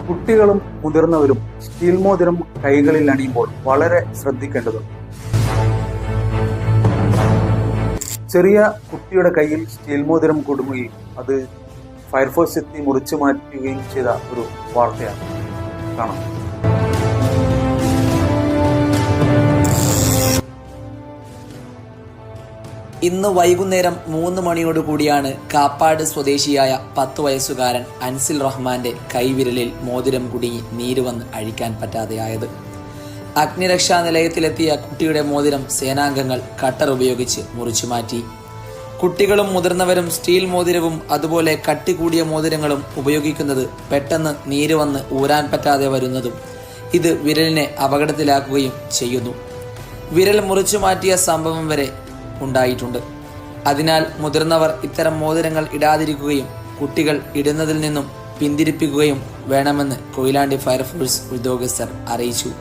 കുട്ടികളും മുതിർന്നവരും സ്റ്റീൽ മോതിരം കൈകളിൽ അണിയുമ്പോൾ വളരെ ശ്രദ്ധിക്കേണ്ടതുണ്ട്. ചെറിയ കുട്ടിയുടെ കയ്യിൽ സ്റ്റീൽ മോതിരം കുടുങ്ങുകയും അത് ഫയർഫോഴ്സ് എത്തി മുറിച്ചു മാറ്റുകയും ചെയ്ത ഒരു വാർത്തയാണ് കാണാം. ഇന്ന് വൈകുന്നേരം 3 മണിയോടുകൂടിയാണ് കാപ്പാട് സ്വദേശിയായ 10 വയസ്സുകാരൻ അൻസിൽ റഹ്മാന്റെ കൈവിരലിൽ മോതിരം കുടുങ്ങി നീര് വന്ന് അഴിക്കാൻ പറ്റാതെയായത്. അഗ്നിരക്ഷാ നിലയത്തിലെത്തിയ കുട്ടിയുടെ മോതിരം സേനാംഗങ്ങൾ കട്ടർ ഉപയോഗിച്ച് മുറിച്ചു മാറ്റി. കുട്ടികളും മുതിർന്നവരും സ്റ്റീൽ മോതിരവും അതുപോലെ കട്ടി കൂടിയ മോതിരങ്ങളും ഉപയോഗിക്കുന്നത് പെട്ടെന്ന് നീര് വന്ന് ഊരാൻ പറ്റാതെ വരുന്നതും ഇത് വിരലിനെ അപകടത്തിലാക്കുകയും ചെയ്യുന്നു. വിരൽ മുറിച്ചു മാറ്റിയ സംഭവം വരെ ഉണ്ടായിട്ടുണ്ട്. അതിനാൽ മുതിർന്നവർ ഇത്തരം മോതിരങ്ങൾ ഇടാതിരിക്കുകയും കുട്ടികൾ ഇടുന്നതിൽ നിന്നും പിന്തിരിപ്പിക്കുകയും വേണമെന്ന് കൊയിലാണ്ടി ഫയർഫോഴ്സ് ഉദ്യോഗസ്ഥർ അറിയിച്ചു.